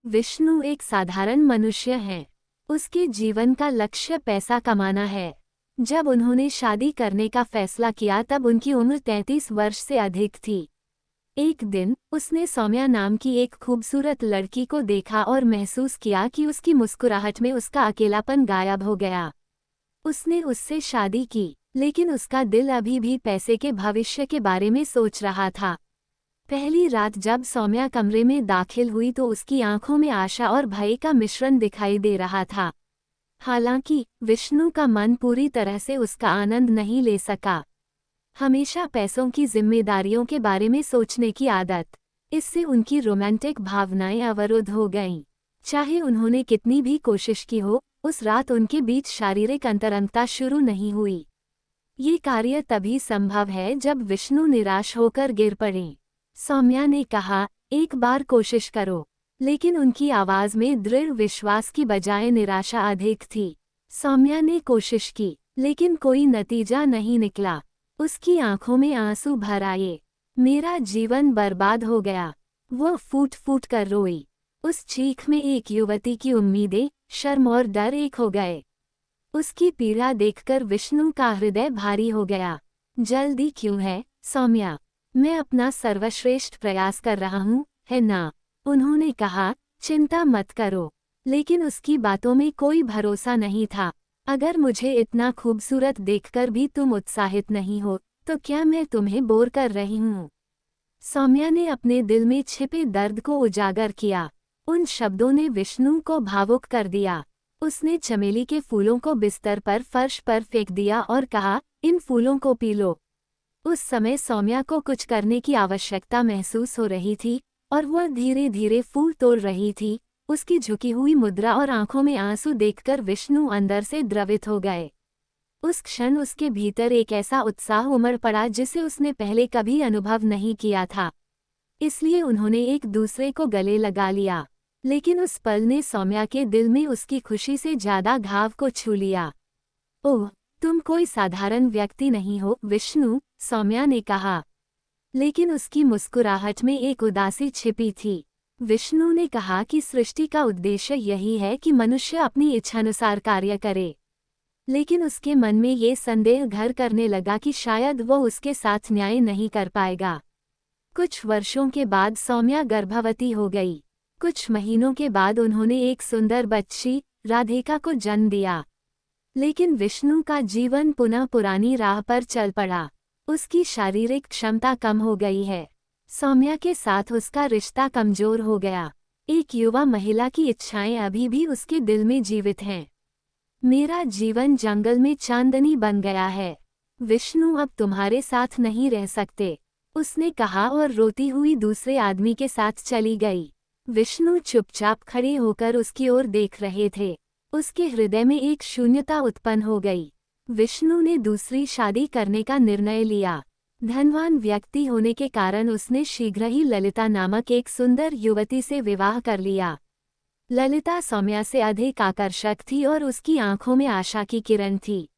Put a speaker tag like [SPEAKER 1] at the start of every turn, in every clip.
[SPEAKER 1] विष्णु एक साधारण मनुष्य है। उसके जीवन का लक्ष्य पैसा कमाना है। जब उन्होंने शादी करने का फैसला किया तब उनकी उम्र 33 वर्ष से अधिक थी। एक दिन उसने सौम्या नाम की एक खूबसूरत लड़की को देखा और महसूस किया कि उसकी मुस्कुराहट में उसका अकेलापन गायब हो गया। उसने उससे शादी की, लेकिन उसका दिल अभी भी पैसे के भविष्य के बारे में सोच रहा था। पहली रात जब सौम्या कमरे में दाखिल हुई तो उसकी आंखों में आशा और भय का मिश्रण दिखाई दे रहा था। हालांकि विष्णु का मन पूरी तरह से उसका आनंद नहीं ले सका। हमेशा पैसों की जिम्मेदारियों के बारे में सोचने की आदत, इससे उनकी रोमांटिक भावनाएं अवरुद्ध हो गईं। चाहे उन्होंने कितनी भी कोशिश की हो, उस रात उनके बीच शारीरिक अंतरंगता शुरू नहीं हुई। ये कार्य तभी संभव है जब विष्णु निराश होकर गिर पड़े। सौम्या ने कहा, एक बार कोशिश करो। लेकिन उनकी आवाज में दृढ़ विश्वास की बजाय निराशा अधिक थी। सौम्या ने कोशिश की, लेकिन कोई नतीजा नहीं निकला। उसकी आंखों में आंसू भर आए। मेरा जीवन बर्बाद हो गया, वो फूट फूट कर रोई। उस चीख में एक युवती की उम्मीदें, शर्म और डर एक हो गए। उसकी पीड़ा देखकर विष्णु का हृदय भारी हो गया। जल्दी क्यों है, सौम्या? मैं अपना सर्वश्रेष्ठ प्रयास कर रहा हूँ, है ना? उन्होंने कहा, चिंता मत करो। लेकिन उसकी बातों में कोई भरोसा नहीं था। अगर मुझे इतना खूबसूरत देखकर भी तुम उत्साहित नहीं हो, तो क्या मैं तुम्हें बोर कर रही हूँ? सौम्या ने अपने दिल में छिपे दर्द को उजागर किया। उन शब्दों ने विष्णु को भावुक कर दिया। उसने चमेली के फूलों को बिस्तर पर फर्श पर फेंक दिया और कहा, इन फूलों को पी लो। उस समय सौम्या को कुछ करने की आवश्यकता महसूस हो रही थी और वह धीरे धीरे फूल तोड़ रही थी। उसकी झुकी हुई मुद्रा और आंखों में आंसू देखकर विष्णु अंदर से द्रवित हो गए। उस क्षण उसके भीतर एक ऐसा उत्साह उमड़ पड़ा जिसे उसने पहले कभी अनुभव नहीं किया था। इसलिए उन्होंने एक दूसरे को गले लगा लिया। लेकिन उस पल ने सौम्या के दिल में उसकी खुशी से ज्यादा घाव को छू लिया। ओह, तुम कोई साधारण व्यक्ति नहीं हो, विष्णु, सौम्या ने कहा। लेकिन उसकी मुस्कुराहट में एक उदासी छिपी थी। विष्णु ने कहा कि सृष्टि का उद्देश्य यही है कि मनुष्य अपनी इच्छानुसार कार्य करे। लेकिन उसके मन में ये संदेह घर करने लगा कि शायद वो उसके साथ न्याय नहीं कर पाएगा। कुछ वर्षों के बाद सौम्या गर्भवती हो गई। कुछ महीनों के बाद उन्होंने एक सुंदर बच्ची, राधिका को जन्म दिया। लेकिन विष्णु का जीवन पुनः पुरानी राह पर चल पड़ा। उसकी शारीरिक क्षमता कम हो गई है। सौम्या के साथ उसका रिश्ता कमजोर हो गया। एक युवा महिला की इच्छाएं अभी भी उसके दिल में जीवित हैं। मेरा जीवन जंगल में चांदनी बन गया है। विष्णु अब तुम्हारे साथ नहीं रह सकते, उसने कहा और रोती हुई दूसरे आदमी के साथ चली गई। विष्णु चुपचाप खड़े होकर उसकी ओर देख रहे थे। उसके हृदय में एक शून्यता उत्पन्न हो गई। विष्णु ने दूसरी शादी करने का निर्णय लिया। धनवान व्यक्ति होने के कारण उसने शीघ्र ही ललिता नामक एक सुंदर युवती से विवाह कर लिया। ललिता सौम्या से अधिक आकर्षक थी और उसकी आंखों में आशा की किरण थी।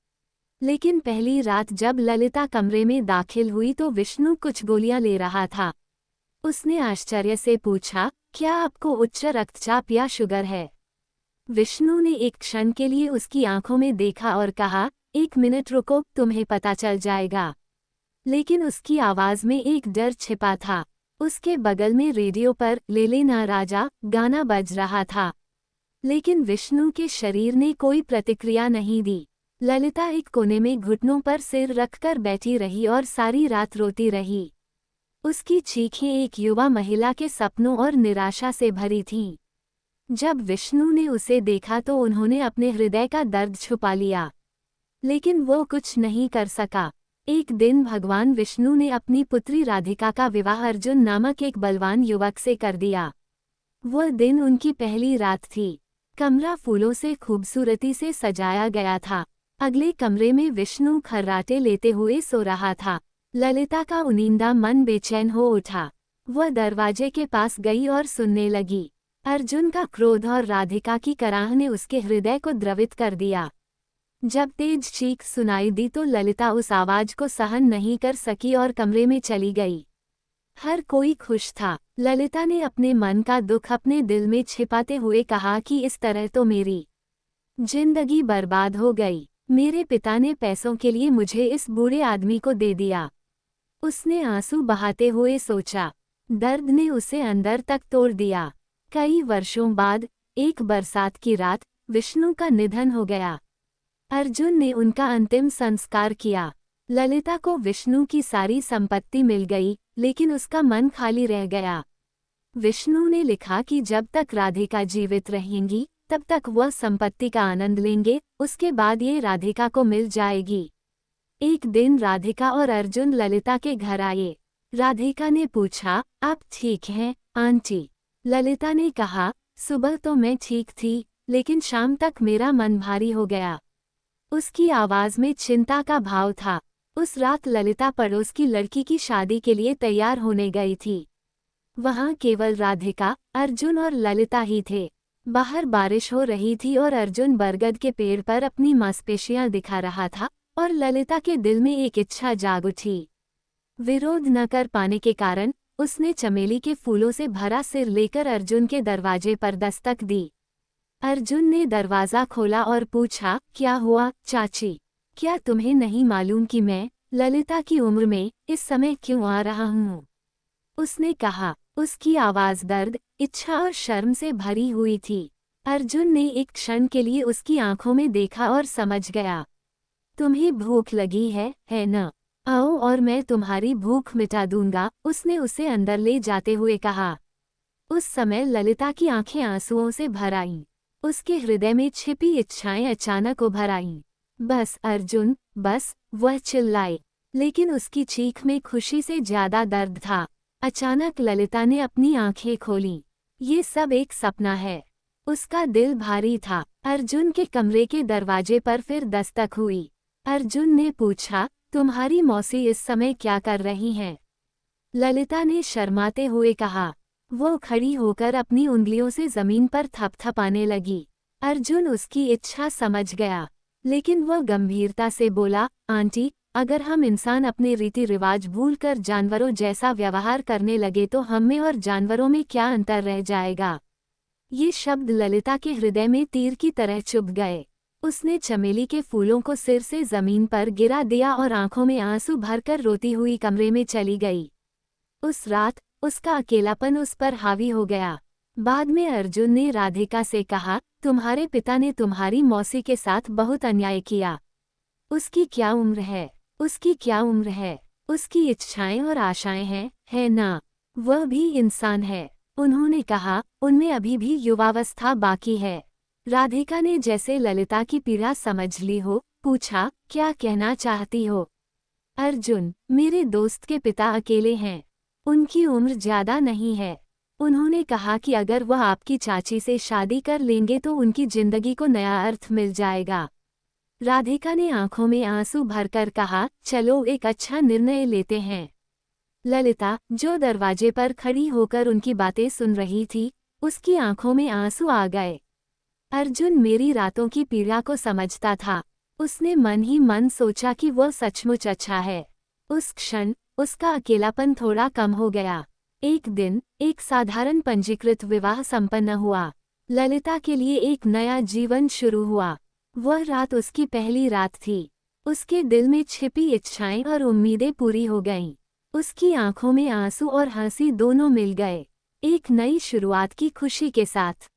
[SPEAKER 1] लेकिन पहली रात जब ललिता कमरे में दाखिल हुई तो विष्णु कुछ गोलियां ले रहा था। उसने आश्चर्य से पूछा, क्या आपको उच्च रक्तचाप या शुगर है? विष्णु ने एक क्षण के लिए उसकी आंखों में देखा और कहा, एक मिनट रुको, तुम्हें पता चल जाएगा। लेकिन उसकी आवाज में एक डर छिपा था। उसके बगल में रेडियो पर ले लेना राजा गाना बज रहा था। लेकिन विष्णु के शरीर ने कोई प्रतिक्रिया नहीं दी। ललिता एक कोने में घुटनों पर सिर रखकर बैठी रही और सारी रात रोती रही। उसकी चीखें एक युवा महिला के सपनों और निराशा से भरी थीं। जब विष्णु ने उसे देखा तो उन्होंने अपने हृदय का दर्द छुपा लिया। लेकिन वो कुछ नहीं कर सका। एक दिन भगवान विष्णु ने अपनी पुत्री राधिका का विवाह अर्जुन नामक एक बलवान युवक से कर दिया। वह दिन उनकी पहली रात थी। कमरा फूलों से खूबसूरती से सजाया गया था। अगले कमरे में विष्णु खर्राटे लेते हुए सो रहा था। ललिता का उनींदा मन बेचैन हो उठा। वह दरवाजे के पास गई और सुनने लगी। अर्जुन का क्रोध और राधिका की कराह ने उसके हृदय को द्रवित कर दिया। जब तेज चीख सुनाई दी तो ललिता उस आवाज को सहन नहीं कर सकी और कमरे में चली गई। हर कोई खुश था। ललिता ने अपने मन का दुख अपने दिल में छिपाते हुए कहा कि इस तरह तो मेरी जिंदगी बर्बाद हो गई। मेरे पिता ने पैसों के लिए मुझे इस बूढ़े आदमी को दे दिया। उसने आंसू बहाते हुए सोचा। दर्द ने उसे अंदर तक तोड़ दिया। कई वर्षों बाद एक बरसात की रात विष्णु का निधन हो गया। अर्जुन ने उनका अंतिम संस्कार किया। ललिता को विष्णु की सारी संपत्ति मिल गई, लेकिन उसका मन खाली रह गया। विष्णु ने लिखा कि जब तक राधिका जीवित रहेंगी तब तक वह संपत्ति का आनंद लेंगे, उसके बाद ये राधिका को मिल जाएगी। एक दिन राधिका और अर्जुन ललिता के घर आए। राधिका ने पूछा, आप ठीक हैं आंटी? ललिता ने कहा, सुबह तो मैं ठीक थी, लेकिन शाम तक मेरा मन भारी हो गया। उसकी आवाज में चिंता का भाव था। उस रात ललिता पड़ोस की लड़की की शादी के लिए तैयार होने गई थी। वहां केवल राधिका, अर्जुन और ललिता ही थे। बाहर बारिश हो रही थी और अर्जुन बरगद के पेड़ पर अपनी मांसपेशियां दिखा रहा था और ललिता के दिल में एक इच्छा जाग उठी। विरोध न कर पाने के कारण उसने चमेली के फूलों से भरा सिर लेकर अर्जुन के दरवाजे पर दस्तक दी। अर्जुन ने दरवाज़ा खोला और पूछा, क्या हुआ चाची? क्या तुम्हें नहीं मालूम कि मैं ललिता की उम्र में इस समय क्यों आ रहा हूँ? उसने कहा। उसकी आवाज़ दर्द, इच्छा और शर्म से भरी हुई थी। अर्जुन ने एक क्षण के लिए उसकी आंखों में देखा और समझ गया। तुम्हें भूख लगी है न? आओ और मैं तुम्हारी भूख मिटा दूंगा, उसने उसे अंदर ले जाते हुए कहा। उस समय ललिता की आंखें आंसुओं से भर आईं। उसके हृदय में छिपी इच्छाएं अचानक उभर आईं। बस अर्जुन, बस, वह चिल्लाए। लेकिन उसकी चीख में खुशी से ज्यादा दर्द था। अचानक ललिता ने अपनी आंखें खोलीं। ये सब एक सपना है। उसका दिल भारी था। अर्जुन के कमरे के दरवाजे पर फिर दस्तक हुई। अर्जुन ने पूछा, तुम्हारी मौसी इस समय क्या कर रही हैं? ललिता ने शर्माते हुए कहा। वो खड़ी होकर अपनी उंगलियों से जमीन पर थपथपाने लगी। अर्जुन उसकी इच्छा समझ गया, लेकिन वह गंभीरता से बोला, आंटी, अगर हम इंसान अपने रीति रिवाज भूलकर जानवरों जैसा व्यवहार करने लगे तो हम में और जानवरों में क्या अंतर रह जाएगा? ये शब्द ललिता के हृदय में तीर की तरह चुभ गए। उसने चमेली के फूलों को सिर से जमीन पर गिरा दिया और आंखों में आंसू भरकर रोती हुई कमरे में चली गई। उस रात उसका अकेलापन उस पर हावी हो गया। बाद में अर्जुन ने राधिका से कहा, तुम्हारे पिता ने तुम्हारी मौसी के साथ बहुत अन्याय किया। उसकी क्या उम्र है? उसकी क्या उम्र है? उसकी इच्छाएं और आशाएं हैं, है ना? वह भी इंसान है। उन्होंने कहा, उनमें अभी भी युवावस्था बाकी है। राधिका ने जैसे ललिता की पीड़ा समझ ली हो, पूछा, क्या कहना चाहती हो? अर्जुन, मेरे दोस्त के पिता अकेले हैं। उनकी उम्र ज्यादा नहीं है। उन्होंने कहा कि अगर वह आपकी चाची से शादी कर लेंगे तो उनकी जिंदगी को नया अर्थ मिल जाएगा। राधिका ने आंखों में आंसू भरकर कहा, चलो एक अच्छा निर्णय लेते हैं। ललिता, जो दरवाजे पर खड़ी होकर उनकी बातें सुन रही थी, उसकी आंखों में आंसू आ गए। अर्जुन मेरी रातों की पीड़ा को समझता था। उसने मन ही मन सोचा कि वह सचमुच अच्छा है। उस क्षण उसका अकेलापन थोड़ा कम हो गया। एक दिन एक साधारण पंजीकृत विवाह संपन्न हुआ। ललिता के लिए एक नया जीवन शुरू हुआ। वह रात उसकी पहली रात थी। उसके दिल में छिपी इच्छाएं और उम्मीदें पूरी हो गईं। उसकी आंखों में आंसू और हंसी दोनों मिल गए, एक नई शुरुआत की खुशी के साथ।